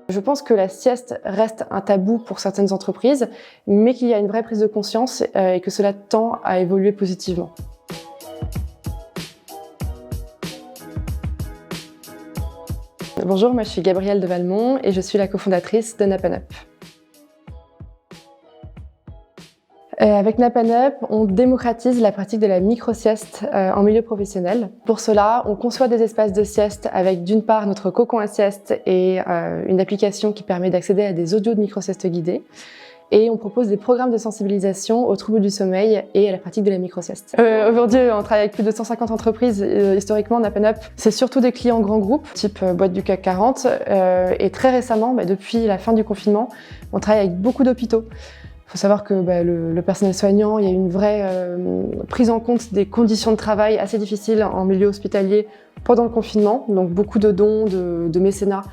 Je pense que la sieste reste un tabou pour certaines entreprises, mais qu'il y a une vraie prise de conscience et que cela tend à évoluer positivement. Bonjour, moi je suis Gabrielle de Valmont et je suis la cofondatrice de Napanup. Avec Napanup, on démocratise la pratique de la micro-sieste en milieu professionnel. Pour cela, on conçoit des espaces de sieste avec d'une part notre cocon à sieste et une application qui permet d'accéder à des audios de micro-sieste guidés. Et on propose des programmes de sensibilisation aux troubles du sommeil et à la pratique de la micro-sieste. Aujourd'hui, on travaille avec plus de 150 entreprises. Historiquement, Napanup, c'est surtout des clients grands groupes, type boîte du CAC 40. Et très récemment, depuis la fin du confinement, on travaille avec beaucoup d'hôpitaux. Il faut savoir que le personnel soignant, il y a une vraie prise en compte des conditions de travail assez difficiles en milieu hospitalier pendant le confinement. Donc beaucoup de dons, de mécénat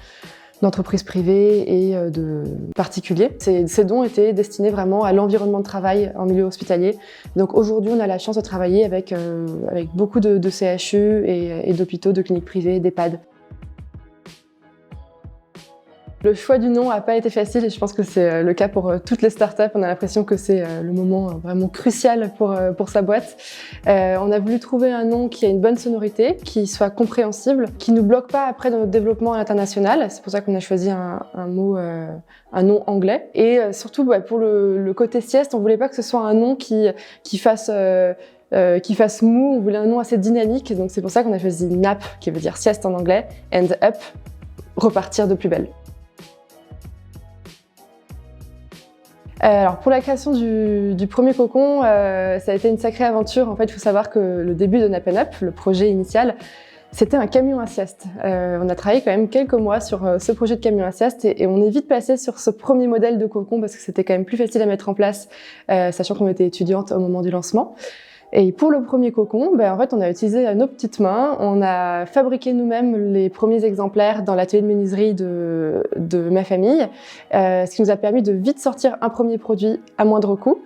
d'entreprises privées et de particuliers. Ces dons étaient destinés vraiment à l'environnement de travail en milieu hospitalier. Donc aujourd'hui, on a la chance de travailler avec beaucoup de CHU et d'hôpitaux, de cliniques privées, d'EHPAD. Le choix du nom n'a pas été facile et je pense que c'est le cas pour toutes les startups. On a l'impression que c'est le moment vraiment crucial pour sa boîte. On a voulu trouver un nom qui a une bonne sonorité, qui soit compréhensible, qui ne nous bloque pas après dans notre développement à l'international. C'est pour ça qu'on a choisi un nom anglais. Et surtout, pour le côté sieste, on voulait pas que ce soit un nom qui fasse mou. On voulait un nom assez dynamique. Donc c'est pour ça qu'on a choisi NAP, qui veut dire sieste en anglais, and up, repartir de plus belle. Alors pour la création du premier cocon, ça a été une sacrée aventure. En fait, il faut savoir que le début de Napanup, le projet initial, c'était un camion à sieste. On a travaillé quand même quelques mois sur ce projet de camion à sieste et on est vite passé sur ce premier modèle de cocon parce que c'était quand même plus facile à mettre en place, sachant qu'on était étudiante au moment du lancement. Et pour le premier cocon, en fait, on a utilisé nos petites mains. On a fabriqué nous-mêmes les premiers exemplaires dans l'atelier de menuiserie de ma famille, ce qui nous a permis de vite sortir un premier produit à moindre coût,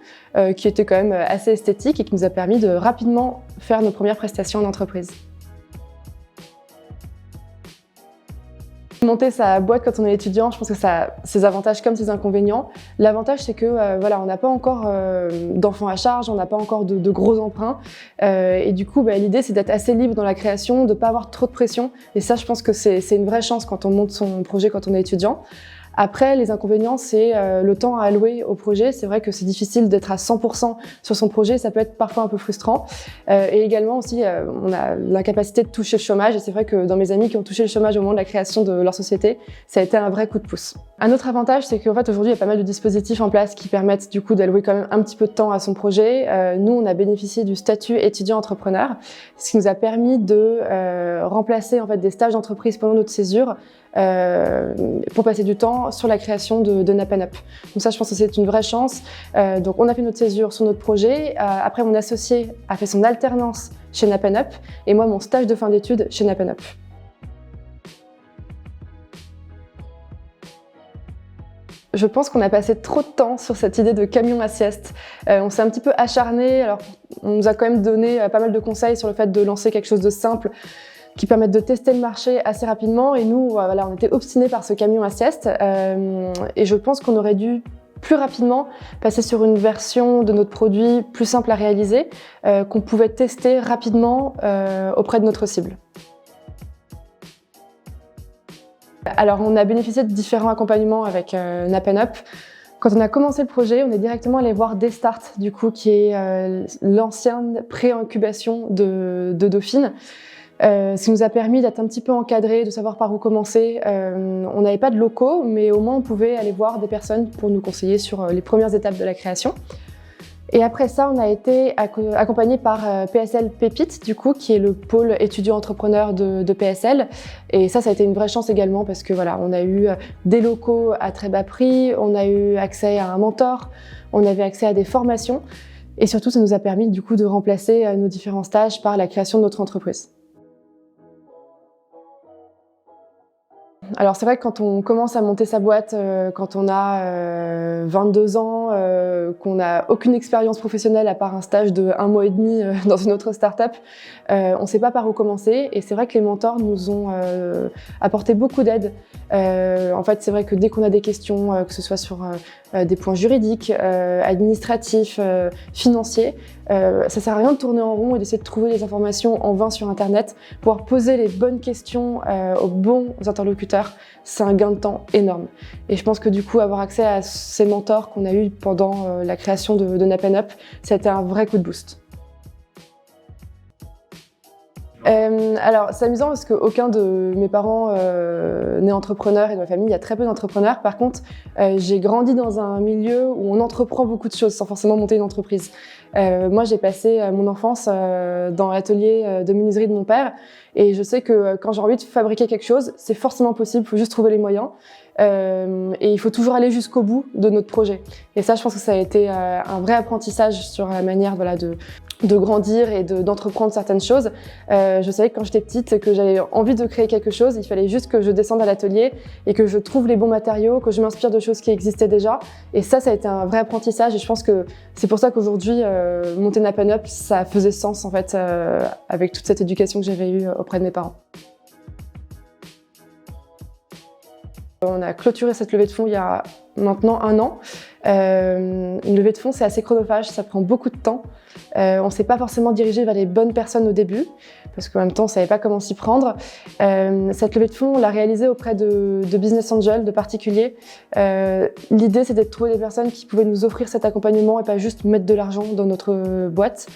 qui était quand même assez esthétique et qui nous a permis de rapidement faire nos premières prestations en entreprise. Monter sa boîte quand on est étudiant, je pense que ça a ses avantages comme ses inconvénients. L'avantage, c'est que on n'a pas encore d'enfants à charge, on n'a pas encore de gros emprunts. Et du coup, l'idée, c'est d'être assez libre dans la création, de ne pas avoir trop de pression. Et ça, je pense que c'est une vraie chance quand on monte son projet quand on est étudiant. Après, les inconvénients, c'est le temps à allouer au projet. C'est vrai que c'est difficile d'être à 100% sur son projet. Ça peut être parfois un peu frustrant. Et également aussi, on a l'incapacité de toucher le chômage. Et c'est vrai que dans mes amis qui ont touché le chômage au moment de la création de leur société, ça a été un vrai coup de pouce. Un autre avantage, c'est qu'en fait, aujourd'hui, il y a pas mal de dispositifs en place qui permettent du coup d'allouer quand même un petit peu de temps à son projet. Nous, on a bénéficié du statut étudiant-entrepreneur, ce qui nous a permis de remplacer en fait des stages d'entreprise pendant notre césure pour passer du temps sur la création de Napanup. Donc ça, je pense que c'est une vraie chance. Donc on a fait notre césure sur notre projet. Après, mon associé a fait son alternance chez Napanup et moi, mon stage de fin d'études chez Napanup. Je pense qu'on a passé trop de temps sur cette idée de camion à sieste. On s'est un petit peu acharné. Alors, on nous a quand même donné pas mal de conseils sur le fait de lancer quelque chose de simple qui permettent de tester le marché assez rapidement. Et nous, on était obstinés par ce camion à sieste. Et je pense qu'on aurait dû plus rapidement passer sur une version de notre produit plus simple à réaliser, qu'on pouvait tester rapidement auprès de notre cible. Alors, on a bénéficié de différents accompagnements avec Napanup. Quand on a commencé le projet, on est directement allé voir Destart, du coup, qui est l'ancienne pré-incubation de Dauphine. Ce qui nous a permis d'être un petit peu encadrés, de savoir par où commencer. On n'avait pas de locaux, mais au moins on pouvait aller voir des personnes pour nous conseiller sur les premières étapes de la création. Et après ça, on a été accompagné par PSL Pépite, du coup, qui est le pôle étudiant-entrepreneur de PSL. Et ça a été une vraie chance également parce que on a eu des locaux à très bas prix, on a eu accès à un mentor, on avait accès à des formations. Et surtout, ça nous a permis du coup de remplacer nos différents stages par la création de notre entreprise. Alors c'est vrai que quand on commence à monter sa boîte, quand on a 22 ans, qu'on n'a aucune expérience professionnelle à part un stage de 1 mois et demi dans une autre start-up, on ne sait pas par où commencer. Et c'est vrai que les mentors nous ont apporté beaucoup d'aide. En fait, c'est vrai que dès qu'on a des questions, que ce soit sur des points juridiques, administratifs, financiers, ça sert à rien de tourner en rond et d'essayer de trouver les informations en vain sur Internet. Pouvoir poser les bonnes questions aux bons interlocuteurs, c'est un gain de temps énorme. Et je pense que du coup, avoir accès à ces mentors qu'on a eus pendant la création de Nap & Up, ça a été un vrai coup de boost. Alors, c'est amusant parce qu'aucun de mes parents n'est entrepreneur et dans ma famille, il y a très peu d'entrepreneurs. Par contre, j'ai grandi dans un milieu où on entreprend beaucoup de choses sans forcément monter une entreprise. Moi, j'ai passé mon enfance dans l'atelier de menuiserie de mon père et je sais que quand j'ai envie de fabriquer quelque chose, c'est forcément possible, il faut juste trouver les moyens. Et il faut toujours aller jusqu'au bout de notre projet. Et ça, je pense que ça a été un vrai apprentissage sur la manière de grandir et d'entreprendre certaines choses. Je savais que quand j'étais petite, que j'avais envie de créer quelque chose, il fallait juste que je descende à l'atelier et que je trouve les bons matériaux, que je m'inspire de choses qui existaient déjà. Et ça a été un vrai apprentissage et je pense que c'est pour ça qu'aujourd'hui, monter Nap & Up, ça faisait sens en fait avec toute cette éducation que j'avais eue auprès de mes parents. On a clôturé cette levée de fonds il y a maintenant 1 an. Une levée de fonds, c'est assez chronophage, ça prend beaucoup de temps. On ne s'est pas forcément dirigé vers les bonnes personnes au début, parce qu'en même temps, on ne savait pas comment s'y prendre. Cette levée de fonds, on l'a réalisée auprès de business angels, de particuliers. L'idée, c'était de trouver des personnes qui pouvaient nous offrir cet accompagnement et pas juste mettre de l'argent dans notre boîte.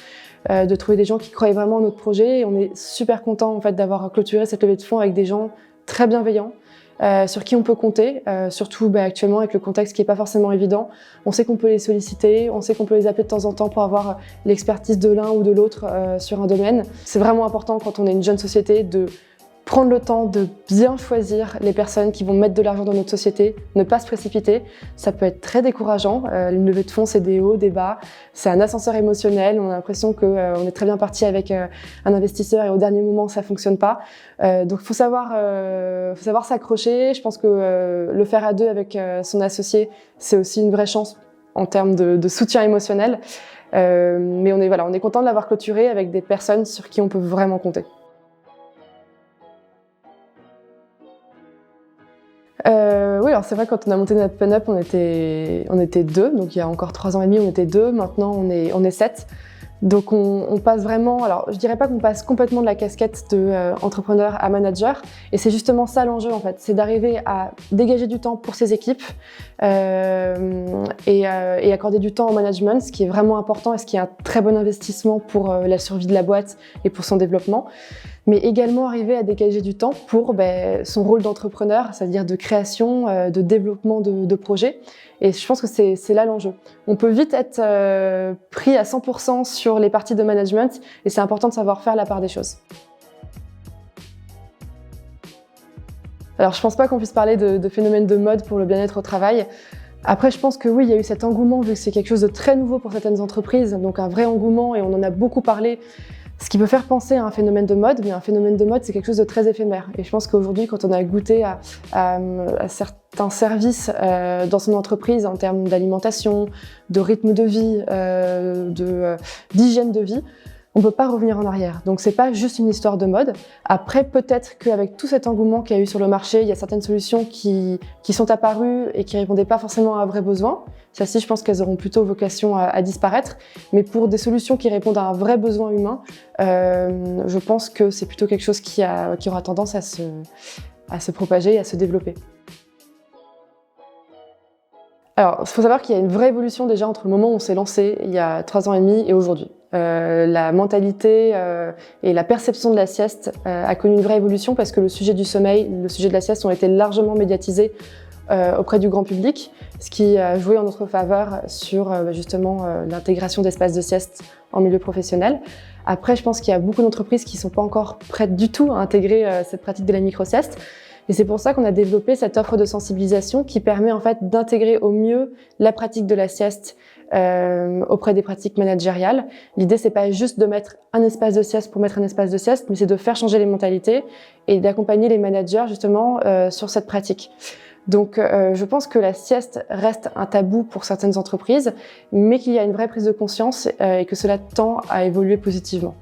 De trouver des gens qui croyaient vraiment en notre projet. Et on est super content en fait, d'avoir clôturé cette levée de fonds avec des gens très bienveillants, sur qui on peut compter, surtout actuellement avec le contexte qui n'est pas forcément évident. On sait qu'on peut les solliciter, on sait qu'on peut les appeler de temps en temps pour avoir l'expertise de l'un ou de l'autre sur un domaine. C'est vraiment important quand on est une jeune société de prendre le temps de bien choisir les personnes qui vont mettre de l'argent dans notre société, ne pas se précipiter. Ça peut être très décourageant. Une levée de fonds, c'est des hauts, des bas. C'est un ascenseur émotionnel. On a l'impression qu'on est très bien parti avec un investisseur et au dernier moment, ça fonctionne pas. Donc, faut savoir s'accrocher. Je pense que le faire à deux avec son associé, c'est aussi une vraie chance en termes de soutien émotionnel. Mais on est content de l'avoir clôturé avec des personnes sur qui on peut vraiment compter. Oui, alors c'est vrai, quand on a monté Nap & Up, on était 2, donc il y a encore 3 ans et demi, on était 2, maintenant on est 7. Donc on passe vraiment, alors je dirais pas qu'on passe complètement de la casquette de entrepreneur à manager, et c'est justement ça l'enjeu en fait, c'est d'arriver à dégager du temps pour ses équipes et accorder du temps au management, ce qui est vraiment important et ce qui est un très bon investissement pour la survie de la boîte et pour son développement. Mais également arriver à dégager du temps pour son rôle d'entrepreneur, c'est-à-dire de création, de développement de projets. Et je pense que c'est là l'enjeu. On peut vite être pris à 100% sur les parties de management et c'est important de savoir faire la part des choses. Alors, je pense pas qu'on puisse parler de phénomène de mode pour le bien-être au travail. Après, je pense que oui, il y a eu cet engouement, vu que c'est quelque chose de très nouveau pour certaines entreprises, donc un vrai engouement, et on en a beaucoup parlé. Ce qui peut faire penser à un phénomène de mode, mais un phénomène de mode, c'est quelque chose de très éphémère. Et je pense qu'aujourd'hui, quand on a goûté à certains services dans son entreprise en termes d'alimentation, de rythme de vie, d'hygiène de vie, on ne peut pas revenir en arrière. Donc c'est pas juste une histoire de mode. Après, peut-être qu'avec tout cet engouement qu'il y a eu sur le marché, il y a certaines solutions qui sont apparues et qui répondaient pas forcément à un vrai besoin. Celles-ci, je pense qu'elles auront plutôt vocation à disparaître. Mais pour des solutions qui répondent à un vrai besoin humain, je pense que c'est plutôt quelque chose qui aura tendance à se propager et à se développer. Alors, il faut savoir qu'il y a une vraie évolution déjà entre le moment où on s'est lancé, il y a 3 ans et demi, et aujourd'hui. La mentalité et la perception de la sieste a connu une vraie évolution parce que le sujet du sommeil, le sujet de la sieste ont été largement médiatisés auprès du grand public, ce qui a joué en notre faveur sur justement l'intégration d'espaces de sieste en milieu professionnel. Après, je pense qu'il y a beaucoup d'entreprises qui ne sont pas encore prêtes du tout à intégrer cette pratique de la micro-sieste. Et c'est pour ça qu'on a développé cette offre de sensibilisation qui permet en fait d'intégrer au mieux la pratique de la sieste auprès des pratiques managériales. L'idée, c'est pas juste de mettre un espace de sieste pour mettre un espace de sieste, mais c'est de faire changer les mentalités et d'accompagner les managers justement sur cette pratique. Donc je pense que la sieste reste un tabou pour certaines entreprises, mais qu'il y a une vraie prise de conscience et que cela tend à évoluer positivement.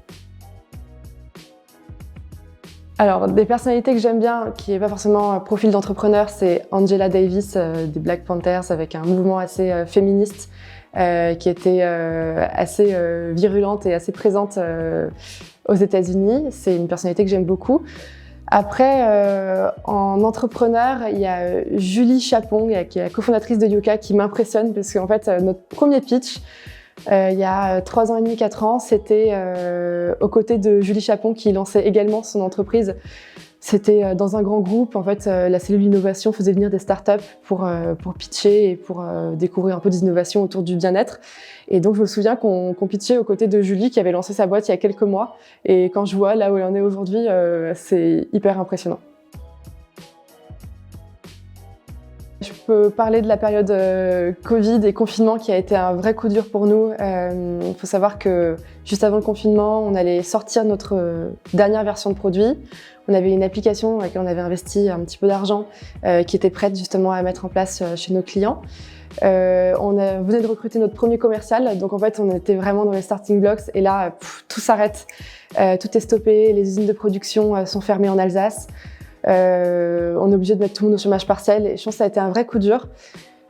Alors, des personnalités que j'aime bien, qui n'est pas forcément un profil d'entrepreneur, c'est Angela Davis des Black Panthers, avec un mouvement assez féministe, qui était assez virulente et assez présente aux États-Unis. C'est une personnalité que j'aime beaucoup. Après, en entrepreneur, il y a Julie Chapon, qui est la cofondatrice de Yuka, qui m'impressionne parce qu'en fait, notre premier pitch, il y a 3 ans et demi, 4 ans, c'était aux côtés de Julie Chapon qui lançait également son entreprise. C'était dans un grand groupe. En fait, la cellule innovation faisait venir des startups pour pitcher et pour découvrir un peu des innovations autour du bien-être. Et donc, je me souviens qu'on pitchait aux côtés de Julie qui avait lancé sa boîte il y a quelques mois. Et quand je vois là où elle en est aujourd'hui, c'est hyper impressionnant. Je peux parler de la période Covid et confinement qui a été un vrai coup dur pour nous. Il faut savoir que juste avant le confinement, on allait sortir notre dernière version de produit. On avait une application dans laquelle on avait investi un petit peu d'argent qui était prête justement à mettre en place chez nos clients. On venait de recruter notre premier commercial, donc en fait on était vraiment dans les starting blocks et là tout s'arrête, tout est stoppé, les usines de production sont fermées en Alsace. On est obligé de mettre tout le monde au chômage partiel et je pense que ça a été un vrai coup dur.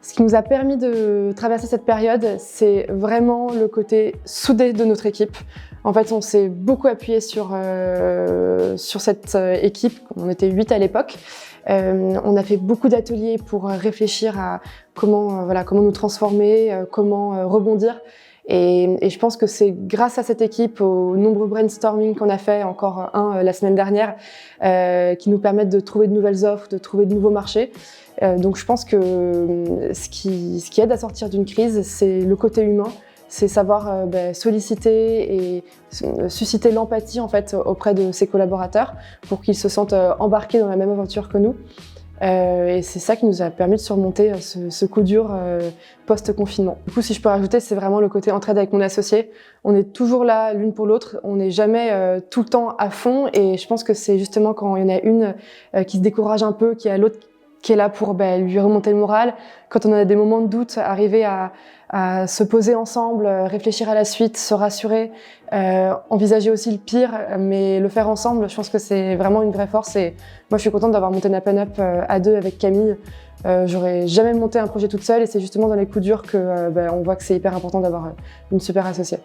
Ce qui nous a permis de traverser cette période, c'est vraiment le côté soudé de notre équipe. En fait, on s'est beaucoup appuyé sur cette équipe, on était 8 à l'époque. On a fait beaucoup d'ateliers pour réfléchir à comment nous transformer, comment rebondir. Et je pense que c'est grâce à cette équipe, aux nombreux brainstorming qu'on a fait, encore un la semaine dernière, qui nous permettent de trouver de nouvelles offres, de trouver de nouveaux marchés. Donc je pense que ce qui aide à sortir d'une crise, c'est le côté humain, c'est savoir solliciter et susciter l'empathie en fait auprès de ses collaborateurs pour qu'ils se sentent embarqués dans la même aventure que nous. Et c'est ça qui nous a permis de surmonter ce coup dur post-confinement. Du coup, si je peux rajouter, c'est vraiment le côté entraide avec mon associé. On est toujours là l'une pour l'autre, on n'est jamais tout le temps à fond et je pense que c'est justement quand il y en a une qui se décourage un peu, qu'il y a l'autre qui est là pour lui remonter le moral. Quand on a des moments de doute, arriver à se poser ensemble, réfléchir à la suite, se rassurer, envisager aussi le pire, mais le faire ensemble, je pense que c'est vraiment une vraie force. Et moi, je suis contente d'avoir monté NaPnUp à 2 avec Camille. J'aurais jamais monté un projet toute seule et c'est justement dans les coups durs que on voit que c'est hyper important d'avoir une super associée.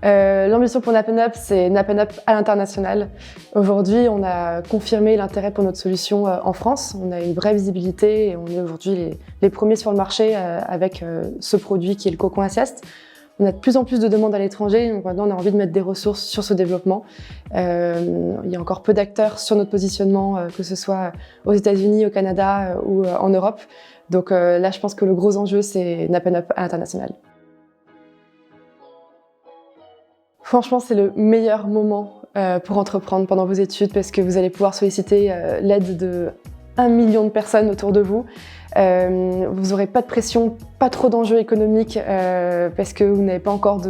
L'ambition pour NaPnUp, c'est NaPnUp à l'international. Aujourd'hui, on a confirmé l'intérêt pour notre solution en France. On a une vraie visibilité et on est aujourd'hui les premiers sur le marché avec ce produit qui est le cocon à sieste. On a de plus en plus de demandes à l'étranger, donc maintenant on a envie de mettre des ressources sur ce développement. Il y a encore peu d'acteurs sur notre positionnement, que ce soit aux États-Unis, au Canada ou en Europe. Donc là, je pense que le gros enjeu, c'est NaPnUp à l'international. Franchement, c'est le meilleur moment pour entreprendre pendant vos études parce que vous allez pouvoir solliciter l'aide de 1 million de personnes autour de vous. Vous n'aurez pas de pression, pas trop d'enjeux économiques parce que vous n'avez pas encore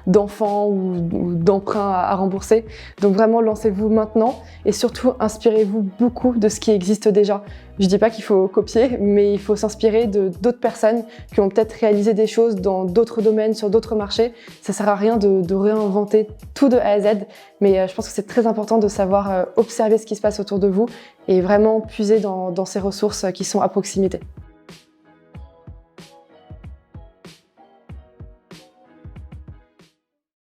d'enfants ou d'emprunts à rembourser. Donc vraiment, lancez-vous maintenant et surtout, inspirez-vous beaucoup de ce qui existe déjà. Je ne dis pas qu'il faut copier, mais il faut s'inspirer d'autres personnes qui ont peut-être réalisé des choses dans d'autres domaines, sur d'autres marchés. Ça ne sert à rien de réinventer tout de A à Z, mais je pense que c'est très important de savoir observer ce qui se passe autour de vous et vraiment puiser dans ces ressources qui sont à proximité.